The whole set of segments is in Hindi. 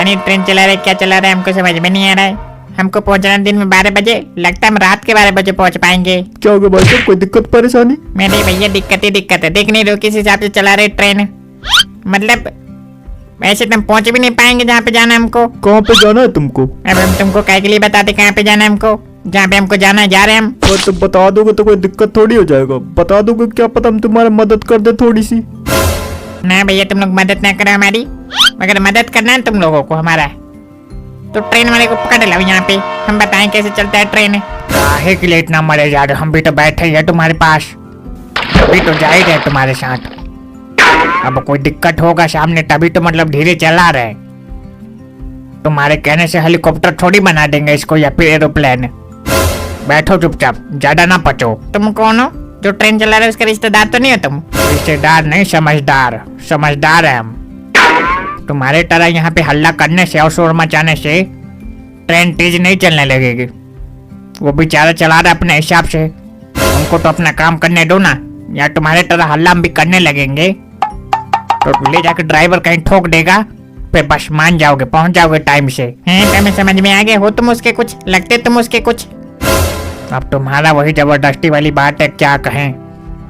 नहीं ट्रेन चला रहे, क्या चला रहे हमको समझ में नहीं आ रहा है। हमको पहुंचना दिन में 12 बजे, लगता है हम रात के 12 बजे पहुंच पाएंगे। क्या होगा भाई साहब, कोई दिक्कत परेशानी? मेरे भैया दिक्कत ही दिक्कत है, देख नहीं रहे हो किस हिसाब से चला रहे ट्रेन। मतलब ऐसे तुम पहुंच भी नहीं पाएंगे जहाँ पे जाना है हमको। कहाँ पे जाना है तुमको? अब हम तुमको काय के लिए बताते कहाँ पे जाना है हमको, जहाँ पे हमको जाना है जा रहे हैं हम। और तुम बता दोगे तो कोई दिक्कत थोड़ी हो जाएगा, बता दोगे, क्या पता हम तुम्हारी मदद कर दे थोड़ी सी। ना भैया तुम लोग मदद ना करो हमारी, अगर मदद करना है तुम लोगों को हमारा तो ट्रेन वाले को पकड़ लो यहाँ पे, हम बताएं कैसे चलता है ट्रेन। काहे के लिए इतना मरे जा रहे हो, हम भी तो बैठे ही है तुम्हारे पास, अभी तो जा ही रहे तुम्हारे साथ। अब कोई दिक्कत होगा सामने तभी तो मतलब धीरे चला रहे। तुम्हारे कहने से हेलीकॉप्टर थोड़ी बना देंगे इसको या फिर एरोप्लेन। बैठो चुपचाप, ज्यादा ना पचो। तुम कौन हो जो ट्रेन चला रहे, उसका रिश्तेदार तो नहीं हो तुम? रिश्तेदार नहीं, समझदार, समझदार है हम। तुम्हारे तरह यहाँ पे हल्ला करने से और शोर मचाने से ट्रेन तेज नहीं चलने लगेगी। वो बेचारा चला रहा है अपने हिसाब से, उनको तो अपना काम करने दो ना, या तुम्हारे तरह हल्ला हम भी करने लगेंगे तो ले जाकर ड्राइवर कहीं ठोक देगा, फिर बस मान जाओगे, पहुंच जाओगे टाइम से। तुम्हें समझ में आ गए हो तुम उसके कुछ, लगते तुम उसके कुछ। अब तुम्हारा वही जबरदस्ती वाली बात है, क्या कहें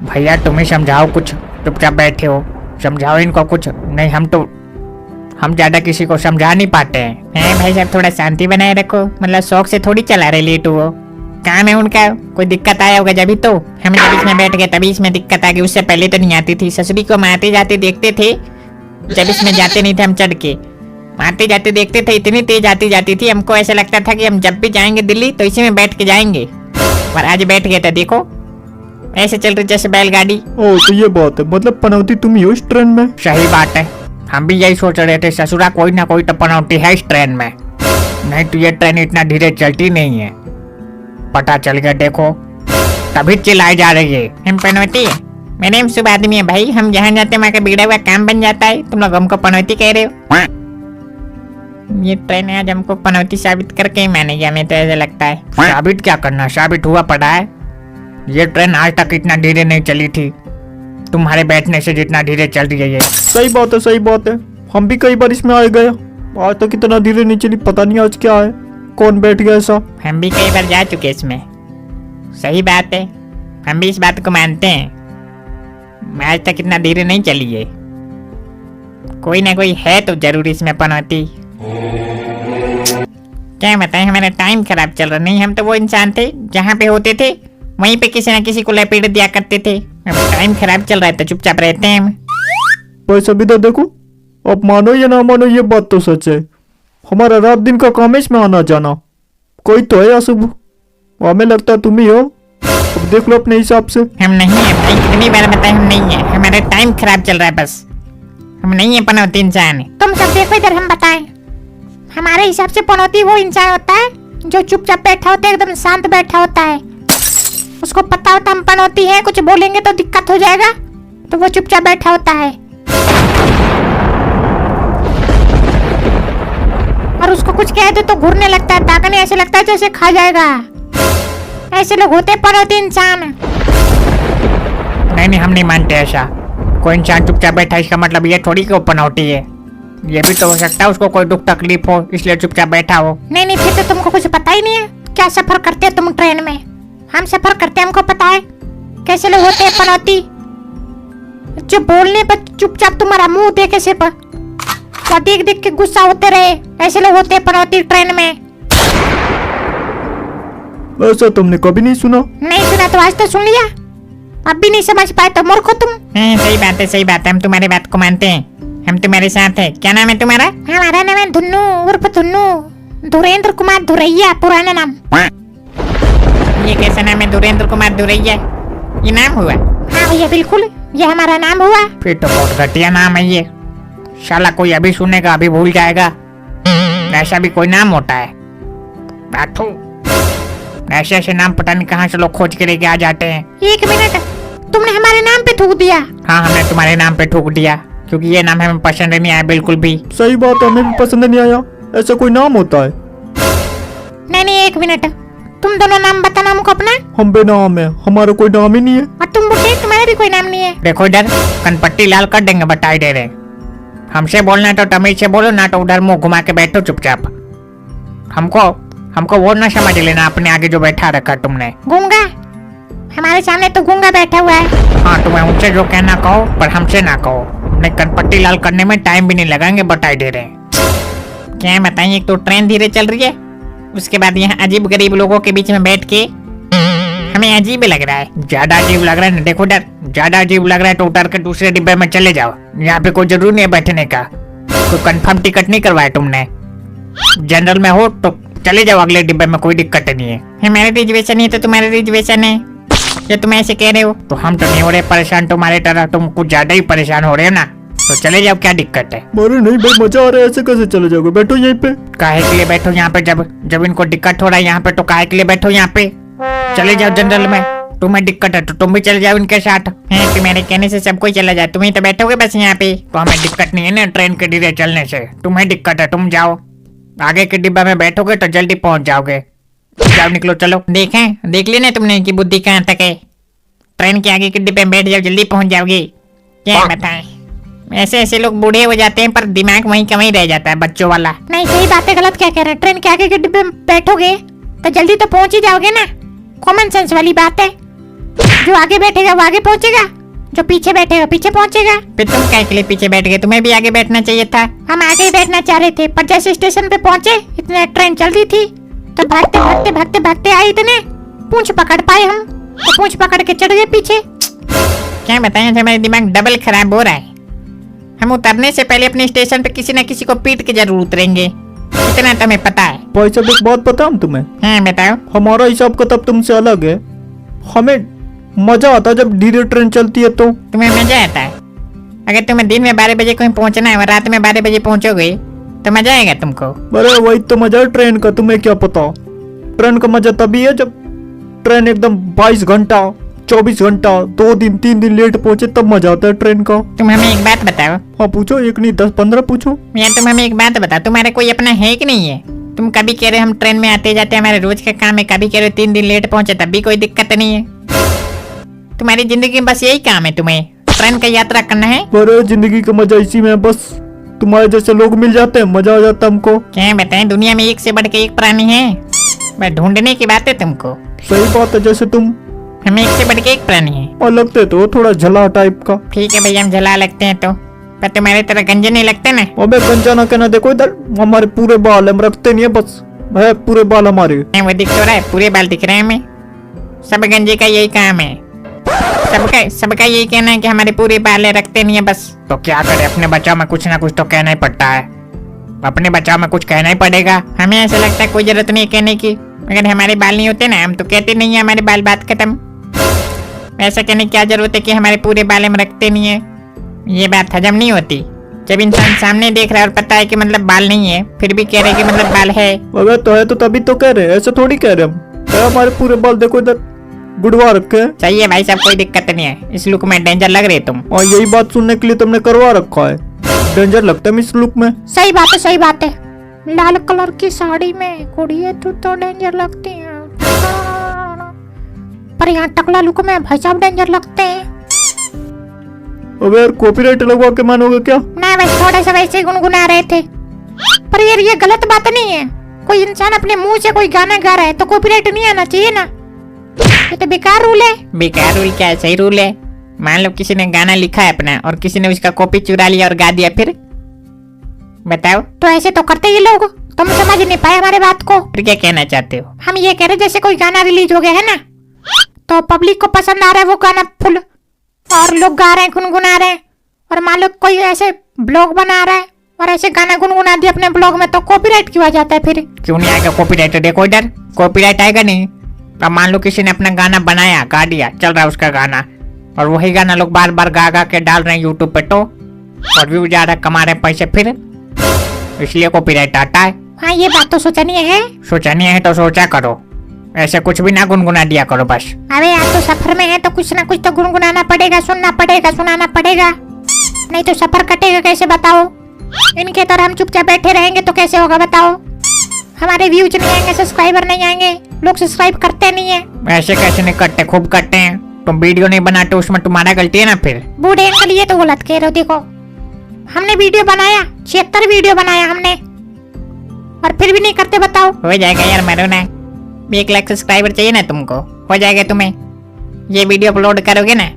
भैया, तुम ही समझाओ कुछ, चुपचाप बैठे हो, समझाओ इनको कुछ। नहीं हम ज्यादा किसी को समझा नहीं पाते हैं। भाई साहब थोड़ा शांति बनाए रखो, मतलब शौक से थोड़ी चला रहे लेट वो, काम है उनका, कोई दिक्कत आया होगा जब ही तो हम जब इसमें बैठ गए तभी इसमें दिक्कत आ गई, उससे पहले तो नहीं आती थी। ससुरी को हम आते जाते देखते थे, जब इसमें जाते नहीं थे हम चढ़ के, आते जाते देखते थे, इतनी तेज आती जाती थी, हमको ऐसा लगता था कि हम जब भी जाएंगे दिल्ली तो इसी में बैठ के जाएंगे, पर आज बैठ गए थे, देखो ऐसे चल रही जैसे बैलगाड़ी। ओ तो ये बात है, मतलब पनौती तुम ही हो इस ट्रेन में? सही बात है, हम भी यही सोच रहे थे, ससुरा कोई ना कोई तो पनौती है इस ट्रेन में, नहीं तो ये ट्रेन इतना धीरे चलती नहीं है। पता चल गया देखो, तभी चिल्लाई जा रही है हम पनौती है। मेरे हम शुभ आदमी है भाई, हम जहाँ जाते वहाँ का बिगड़ा हुआ काम बन जाता है, तुम लोग हमको पनौती कह रहे हो। ये ट्रेन आज हमको पनौती साबित करके ही मानेगी, हमें तो ऐसा लगता है। साबित क्या करना, साबित हुआ पड़ा है। ये ट्रेन आज तक इतना धीरे नहीं चली थी, तुम्हारे बैठने से जितना धीरे चल रही है ये। सही बात है, सही बात है, हम भी कई बार इसमें आ गए, आज तक इतना धीरे नहीं चली, पता नहीं आज क्या है, कौन बैठ गया ऐसा। हम भी कई बार जा चुके इसमें, सही बात है, हम भी इस बात को मानते हैं, आज तक इतना धीरे नहीं चली है, कोई ना कोई है तो जरूर इसमें पनौती। क्या बताएं, हमारा टाइम खराब चल रहा, नहीं हम तो वो इंसान थे जहाँ पे होते थे वहीं पे किसी न किसी को लपेट दिया करते थे। अब टाइम खराब चल रहा है तो चुपचाप रहते हैं हम। पैसा भी तो देखो, अब मानो या ना मानो ये बात तो सच है, हमारा रात दिन का काम है इसमें आना जाना, कोई तो है अशुभ, हमें लगता है तुम ही हो, अब देख लो अपने हिसाब से। हम नहीं है भाई, कितनी बार बताए हम नहीं है, हमारा टाइम खराब चल रहा है बस, हम नहीं है पनौती इंसान। तुम सब देखो इधर, हम बताएं, हमारे हिसाब से पनौती वो इंसान होता है जो चुपचाप बैठा होता है, एकदम शांत बैठा होता है, उसको पता होता हम पनौती है, कुछ बोलेंगे तो दिक्कत हो जाएगा, तो वो चुपचाप बैठा होता है। और उसको कुछ कह दो तो घूरने लगता है, ताकने ऐसे लगता है जैसे खा जाएगा, ऐसे लोग होते पनौती इंसान। नहीं हम नहीं मानते ऐसा, कोई इंसान चुपचाप बैठा इसका मतलब ये थोड़ी कि पनौती है, ये भी तो हो सकता है उसको कोई दुख तकलीफ हो इसलिए चुपचाप बैठा हो। नहीं फिर तो तुमको कुछ पता ही नहीं है, क्या सफर करते हो तुम ट्रेन में, हम सफर करते हैं, हमको पता है कैसे लोग होते हैं पनौती, जो बोलने पर चुपचाप तुम्हारा मुंह देखे सिर्फ क्या देख देख के गुस्सा होते रहे, ऐसे लोग होते हैं पनौती ट्रेन में। ऐसा तुमने कभी नहीं सुना? नहीं सुना तो आज तो सुन लिया, अब भी नहीं समझ पाए तो मूर्ख हो तुम। सही बात है, सही बात है, हम तुम्हारी बात को मानते हैं, हम तुम्हारे साथ हैं। क्या नाम है तुम्हारा? हमारा नाम है धुन्नू उर्फ धुन्नू, धुरेंद्र कुमार धुरैया पुराना नाम। ये कैसा नाम है, धुरेंद्र कुमार धुरैया, ये नाम हुआ? हाँ भैया बिल्कुल, ये हमारा नाम हुआ। फिर तो बहुत घटिया नाम है ये, शाला कोई अभी सुनेगा अभी भूल जाएगा, ऐसा भी कोई नाम होता है? ऐसे ऐसे नाम पता नहीं कहाँ से लोग खोज के लेके आ जाते हैं। एक मिनट, तुमने हमारे नाम पे थूक दिया? हाँ हमने तुम्हारे नाम पे थूक दिया, क्योंकि ये नाम हमें पसंद नहीं आया बिल्कुल भी। सही बात है, हमें भी पसंद नहीं आया, ऐसा कोई नाम होता है? नहीं एक मिनट, तुम दोनों नाम बताना हमको अपना। हम बेनाम है, हमारा कोई नाम ही नहीं है। और तुम बुढ़े, तुम्हारा भी कोई नाम नहीं है। देखो इधर कनपट्टी लाल कर देंगे, बताई दे रहे, हमसे बोलना है तो तमीज से बोलो, ना तो उधर मुंह घुमा के बैठो चुपचाप। हमको हमको वो ना समझ लेना अपने आगे जो बैठा रखा तुमने। गूंगा? हमारे सामने तो गूंगा बैठा हुआ है। हाँ, तुम्हें उनसे जो कहना कहो, पर हमसे ना कहो। नहीं, कनपट्टी लाल करने में टाइम भी नहीं लगाएंगे, बताई दे रहे हैं। क्या बताइए, एक तो ट्रेन धीरे चल रही है, उसके बाद यहाँ अजीब गरीब लोगों के बीच में बैठ के हमें अजीब लग रहा है। ज्यादा अजीब लग रहा है ना, देखो डर, ज्यादा अजीब लग रहा है तो उतर के दूसरे डिब्बे में चले जाओ। यहाँ पे कोई जरूरी नहीं है बैठने का। कोई कंफर्म टिकट नहीं करवाया तुमने। जनरल में हो तो चले जाओ अगले डिब्बे में, कोई दिक्कत नहीं है। हमारे रिजर्वेशन है तो तुम्हारे रिजर्वेशन है, ये तुम ऐसे कह रहे हो। तो हम तो नहीं हो रहे परेशान तुम्हारे तरह, तुम कुछ ज्यादा ही परेशान हो रहे हो ना, तो चले जाओ, क्या दिक्कत है। अरे नहीं भाई, मजा आ रहा है, ऐसे कैसे चले जाओगे? बैठो यहीं पे। काहे के लिए बैठो यहाँ पे? जब इनको दिक्कत हो रहा है यहाँ पे, तो काहे के लिए बैठो यहाँ पे? चले जाओ जनरल में। तुम्हें दिक्कत है तो तुम भी चले जाओ इनके साथ। है कि मेरे कहने से सब कोई चला जाए, तुम ही तो बैठोगे बस यहाँ पे, तो हमें दिक्कत नहीं है ना ट्रेन के धीरे चलने से। तुम्हें दिक्कत है, तुम जाओ आगे के डिब्बा में बैठोगे तो जल्दी पहुंच जाओगे। जाओ, निकलो, चलो। देख लेना तुमने कि बुद्धि कहाँ तक है। ट्रेन के आगे के डिब्बे में बैठ जाओ, जल्दी पहुंच जाओगे। क्या बताएं, ऐसे ऐसे लोग बूढ़े हो जाते हैं पर दिमाग वहीं का वहीं रह जाता है, बच्चों वाला। नहीं, सही बात है, गलत क्या कह रहे हैं। ट्रेन के आगे के डिब्बे में बैठोगे तो जल्दी तो पहुंच ही जाओगे ना। कॉमन सेंस वाली बात है। जो आगे बैठेगा वो आगे पहुंचेगा, जो पीछे बैठेगा पीछे पहुंचेगा। फिर तुम क्या के लिए पीछे बैठ गए? तुम्हें भी आगे बैठना चाहिए था। हम आगे ही बैठना चाह रहे थे, पर जैसे स्टेशन पे पहुंचे इतने ट्रेन चल रही थी तो भागते भागते भागते भागते आए, इतने पूंछ पकड़ पाए हम तो पूंछ पकड़ के चढ़ गए पीछे। क्या बताएं, हमारा दिमाग डबल खराब हो रहा है। हम उतरने से पहले अपने स्टेशन पे किसी न किसी को पीट के जरूर उतरेंगे, इतना तो हमें पता है। भाई साहब एक बात पता हम तुम्हें? हाँ बताओ। हमारा हिसाब किताब तुमसे अलग है। हमें मजा आता है जब धीरे ट्रेन चलती है तो। तुम्हें मजा आता है? अगर तुम्हें दिन में 12 बजे कहीं पहुंचना है और रात में 12 बजे पहुंचोगे तो मजा आएगा तुमको। अरे वही तो मजा है ट्रेन का, तुम्हें क्या पता। ट्रेन का मजा तभी है जब ट्रेन एकदम 22 घंटा 24 घंटा 2 दिन 3 दिन लेट पहुंचे, तब मजा आता है ट्रेन का। तुम हमें एक बात बताओ। हाँ पूछो, एक नहीं 10-15 पूछो। यार तुम हमें एक बात बताओ, तुम्हारा कोई अपना है कि नहीं है? तुम कभी कह रहे हो हम ट्रेन में आते जाते हमारे रोज का काम है, कभी कह रहे हो 3 दिन लेट पहुंचे तब भी कोई दिक्कत नहीं है। तुम्हारी जिंदगी में बस यही काम है, तुम्हें ट्रेन का यात्रा करना है। अरे जिंदगी का मजा इसी में है, बस तुम्हारे जैसे लोग मिल जाते हैं, मजा आ जाता है हमको। क्या बताएं, दुनिया में एक से बढ़ के एक प्राणी है, बस ढूंढने की बात है तुमको। सही बात है, जैसे तुम हम एक से बढ़ के एक प्राणी है। और लगते तो थोड़ा झला टाइप का। ठीक है भैया, हम झला लगते हैं तो, पर तुम्हारे तरह गंजे नहीं लगते ना। अबे गंजा ना कहना, देखो इधर हमारे पूरे बाल हम रखते नहीं है, बस है पूरे बाल हमारे। वो दिख तो रहा है, पूरे बाल दिख रहे हैं हमें। सब गंजे का यही काम है, सबका यही कहना है कि हमारे पूरे बाल रखते नहीं है बस। तो क्या करे, अपने बचाव में कुछ ना कुछ तो कहना ही पड़ता है। अपने बचाव में कुछ कहना ही पड़ेगा। हमें ऐसा लगता है कोई जरूरत नहीं है कहने की। अगर हमारे बाल नहीं होते ना, हम तो कहते नहीं है हमारे बाल, बात खत्म। ऐसा कहने की क्या जरूरत है कि हमारे पूरे बाल हम रखते नहीं है? ये बात हजम नहीं होती। जब इंसान सामने देख रहा है और पता है कि मतलब बाल नहीं है, फिर भी कह रहे कि मतलब बाल है। अगर तो है तो तभी तो कह रहे हैं, ऐसे थोड़ी कह रहे हम। हमारे पूरे बाल देखो इधर गुड़वा रखे हैं। सही है भाई साहब, कोई दिक्कत नहीं है। इस लुक में डेंजर लग रहे तुम। और यही बात सुनने के लिए तुमने करवा रखा है, डेंजर लगता है इस लुक में। सही बात है, सही बात है। लाल कलर की साड़ी में कुड़िए तू तो डेंजर लगती है, पर यहाँ टकला लुक में भाई साहब डेंजर लगते हैं। अबे यार कॉपीराइट लगवा के मानोगे क्या? ना बस थोड़ा सा वैसे गुनगुना रहे थे, पर यार ये गलत बात नहीं है। कोई इंसान अपने मुंह से कोई गाना गा रहा है तो कॉपीराइट नहीं आना चाहिए ना। ये तो बेकार रूल है। बेकार रूल क्या है, सही रूल है। मान लो किसी ने गाना लिखा है अपना और किसी ने उसका कॉपी चुरा लिया और गा दिया, फिर बताओ। तो ऐसे तो करते ये लोग, तुम समझ नहीं पाए हमारे बात को। फिर क्या कहना चाहते हो? हम ये कह रहे जैसे कोई गाना रिलीज हो गया है ना, तो पब्लिक को पसंद आ रहा है वो गाना फुल, और लोग गा रहे हैं, गुनगुना रहे हैं, और मान लो कोई ऐसे ब्लॉग बना रहा है और ऐसे गाना गुनगुना दिया अपने ब्लॉग में, तो कॉपीराइट क्यों आ जाता है? फिर क्यों नहीं आएगा कॉपीराइट? देखो इधर कॉपीराइट आएगा नहीं। अब मान लो किसी ने अपना गाना बनाया, गा दिया, चल रहा है उसका गाना, और वही गाना लोग बार बार गा गा के डाल रहे हैं यूट्यूब पे, तो और व्यू ज्यादा कमा रहे हैं पैसे, फिर इसलिए कॉपीराइट आता है। हाँ ये बात तो सोचनीय है। सोचनीय है तो सोचा करो, ऐसे कुछ भी ना गुनगुना दिया करो बस। अबे यार तो सफर में है तो कुछ ना कुछ तो गुनगुनाना पड़ेगा, सुनना पड़ेगा, सुनाना पड़ेगा, नहीं तो सफर कटेगा कैसे बताओ? इनके तरह हम चुपचाप बैठे रहेंगे तो कैसे होगा बताओ? हमारे व्यूज नहीं आएंगे, सब्सक्राइबर नहीं आएंगे, लोग सब्सक्राइब करते नहीं है। ऐसे कैसे नहीं करते, खूब करते हैं। तुम वीडियो नहीं बनाते उसमें तुम्हारा गलती है ना। फिर बूढ़े के लिए तो गलत कह रहे हो। देखो हमने वीडियो बनाया, 76 वीडियो बनाया हमने, और फिर भी नहीं करते, बताओ। हो जाएगा यार मारो ना, 1 लाख सब्सक्राइबर चाहिए ना तुमको, हो जाएगा तुम्हें। ये वीडियो अपलोड करोगे ना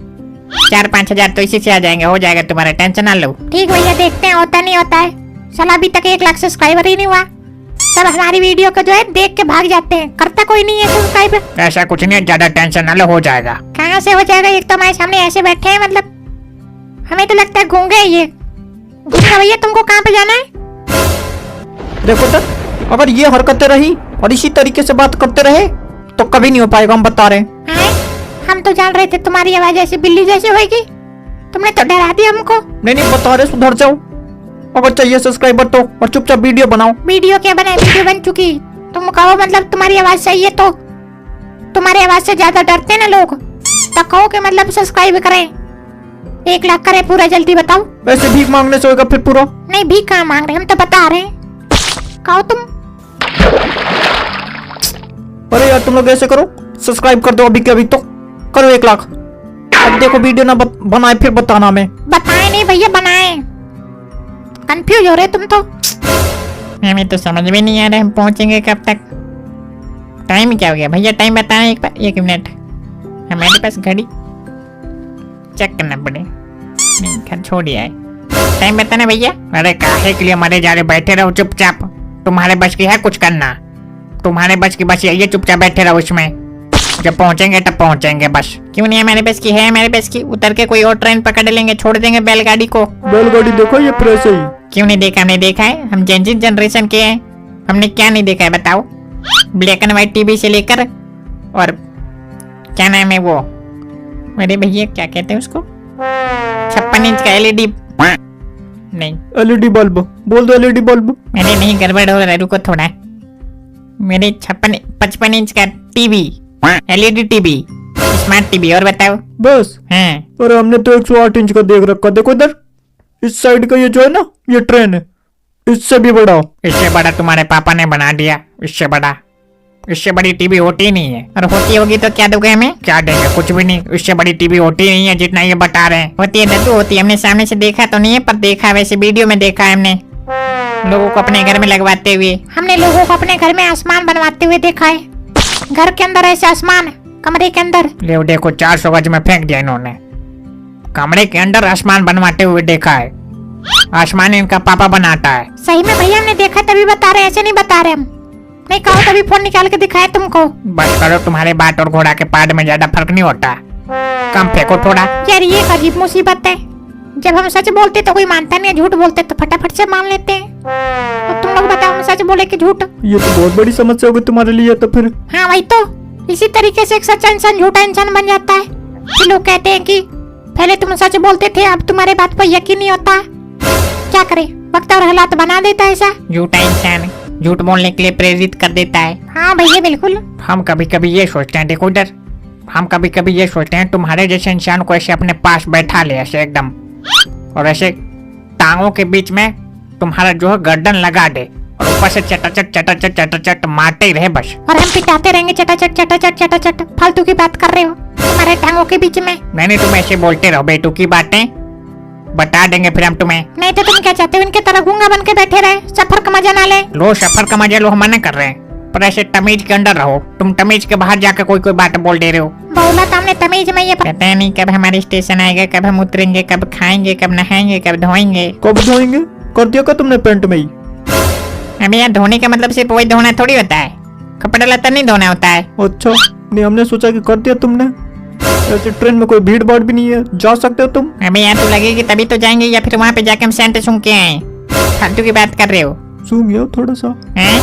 4-5 हजार तो इसी से आ जाएंगे, हो जाएगा तुम्हारा, टेंशन ना लो। ठीक भैया, देखते हैं होता नहीं होता है। साला अभी तक 1 लाख सब्सक्राइबर ही नहीं हुआ। सब हमारी वीडियो को जो है देख के भाग जाते हैं, करता कोई नहीं है सब्सक्राइब। ऐसा कुछ नहीं है, ज्यादा टेंशन ना लो, हो जाएगा। कहाँ से हो जाएगा, एक तो हमारे सामने ऐसे बैठे हैं, मतलब हमें तो लगता है गूंगे हैं ये। गूंगा भैया, तुमको कहाँ पे जाना है? देखो तो, अगर ये हरकतें रही और इसी तरीके से बात करते रहे तो कभी नहीं हो पाएगा, हम बता रहे हैं। हैं? हम तो जान रहे थे तुम्हारी आवाज ऐसे बिल्ली जैसी होगी, तुमने तो डरा दिया हमको। नहीं बता रहे, सुधर जाओ। अगर चाहिए सब्सक्राइबर तो, और चुपचाप वीडियो बनाओ। वीडियो क्या बनाए, वीडियो बन चुकी। तुम कहो मतलब तुम्हारी आवाज सही है तो तुम्हारी आवाज से ज्यादा डरते हैं ना लोग, तो कहो कि मतलब सब्सक्राइब करें, 1 लाख करें पूरा, जल्दी बताओ। वैसे भीख मांगने से होगा फिर पूरा? नहीं भीख कहाँ मांग रहे, हम तो बता रहे हैं, कहो तुम। अरे यार तुम लोग ऐसे करो, सब्सक्राइब कर दो अभी के अभी, तो करो 1 लाख। अब देखो वीडियो ना बनाए फिर बताना हमें। बताए नहीं भैया, बनाए। कंफ्यूज हो रहे तुम तो। हमें तो समझ में नहीं आ रहा हम पहुंचेंगे कब तक। टाइम क्या हो गया भैया, टाइम बताना एक मिनट, हमारे पास घड़ी चेक करना पड़े। नहीं घर छोड़ दिया है, टाइम बताना भैया। अरे काहे के लिए मरे जा रहे, बैठे रहो चुपचाप। तुम्हारे बच की है कुछ करना, तुम्हारे बच की बस यही है, चुपचाप बैठे रहो इसमें। जब पहुंचेंगे तब पहुंचेंगे बस। क्यों नहीं हमारे बस की है, हमारे बस की। उतर के कोई और ट्रेन पकड़ लेंगे, छोड़ देंगे बैलगाड़ी को। बैलगाड़ी देखो ये फ्रेश है। क्यों नहीं देखा, हमने देखा है, हम जेनजी जनरेशन के हैं, हमने क्या नहीं देखा है बताओ। ब्लैक एंड व्हाइट टीवी से लेकर, और क्या नाम है वो, मेरे भैया क्या कहते हैं उसको, 56 इंच का एलईडी, नहीं एलईडी बल्ब बोल दो, एलईडी बल्ब। मेरे नहीं गड़बड़ हो रहा है, रुको थोड़ा। मेरे 55 इंच का TV, LED TV, smart TV. और बताओ। बस? हाँ अरे हमने तो 108 इंच का देख रखा, देखो इधर इस साइड का, ये जो है ना ये ट्रेन है, इससे भी बड़ा। इससे बड़ा तुम्हारे पापा ने बना दिया, इससे बड़ा, इससे बड़ी टीवी होती ही नहीं है। और होती होगी तो क्या दोगे हमें, क्या देंगे, कुछ भी नहीं। इससे बड़ी टीवी होती ही नहीं है जितना ये बता रहे हैं। होती है दद्दू, होती है। हमने सामने से देखा तो नहीं है, पर देखा वैसे वीडियो में देखा है हमने, लोगों को अपने घर में लगवाते हुए। हमने लोगों को अपने घर में आसमान बनवाते हुए देखा है, घर के अंदर ऐसे आसमान, कमरे के अंदर। ले देखो 400 गज में फेंक दिया इन्होंने, कमरे के अंदर आसमान बनवाते हुए देखा है। आसमान इनका पापा बनाता है। सही में भैया हमने देखा, तभी बता रहे हैं, ऐसे नहीं बता रहे हम। नहीं कहो तभी फोन निकाल के दिखाए तुमको। बस करो, तुम्हारे बात और घोड़ा के पाद में ज्यादा फर्क नहीं होता, कम फेंको थोड़ा। यार ये एक अजीब मुसीबत है, जब हम सच बोलते तो कोई मानता नहीं है, झूठ बोलते तो फटाफट से मान लेते हैं। और तुम लोग बताओ, हम सच बोले कि झूठ? ये तो बहुत बड़ी समस्या होगी तुम्हारे लिए तो फिर। हाँ वही तो, इसी तरीके से एक सच्चा इंसान झूठा इंसान बन जाता है। फिर लोग कहते हैं कि पहले तुम सच बोलते थे, अब तुम्हारे बात पर यकीन नहीं होता। क्या करे, वक्त और हालात बना देता है ऐसा। झूठा इंसान झूठ बोलने के लिए प्रेरित कर देता है। हाँ भैया बिल्कुल। हम कभी कभी ये सोचते हैं, देखो इधर, हम कभी कभी ये सोचते हैं तुम्हारे जैसे इंसान को ऐसे अपने पास बैठा ले ऐसे एकदम, और ऐसे टांगों के बीच में तुम्हारा जो है गर्दन लगा दे, और ऊपर से चटाचट मारते ही रहे बस। और हम पिटाते रहेंगे चटाचट चटाचट चटाचट। फालतू की बात कर रहे हो, तुम्हारे टांगों के बीच में। नहीं तुम ऐसे बोलते रहो, बेटू की बातें बता देंगे फिर हम तुम्हें। नहीं तो तुम क्या चाहते हो, इनके तरह गूंगा बन के बैठे रहे, सफर का मजा ना ले? लो सफर का मजा लो, हम मना कर रहे हैं, पर ऐसे तमीज के अंदर रहो। तुम तमीज के बाहर जाकर कोई बात बोल दे रहे हो। बोला तो हमने तमीज में, ये पता नहीं कब हमारे स्टेशन आएगा, कब हम उतरेंगे, कब खाएंगे, कब नहाएंगे, कब धोएंगे। कब धोएंगे? कर दिया क्या तुमने पेंट में ही? हमें यार धोने का मतलब सिर्फ वही धोना थोड़ी होता है, कपड़ा लत्ता नहीं धोना होता है। अच्छा, नहीं हमने सोचा कि कर दिया तुमने। ऐसे ट्रेन में कोई भीड़ भाड़ भी नहीं है, जा सकते हो तुम। हमें यहाँ तो लगेगी तभी तो जाएंगे, या फिर वहाँ पे जाके हम सेंट सूंघ के आए। फालतू की बात कर रहे हो। सूंघ गया थोड़ा सा। हैं?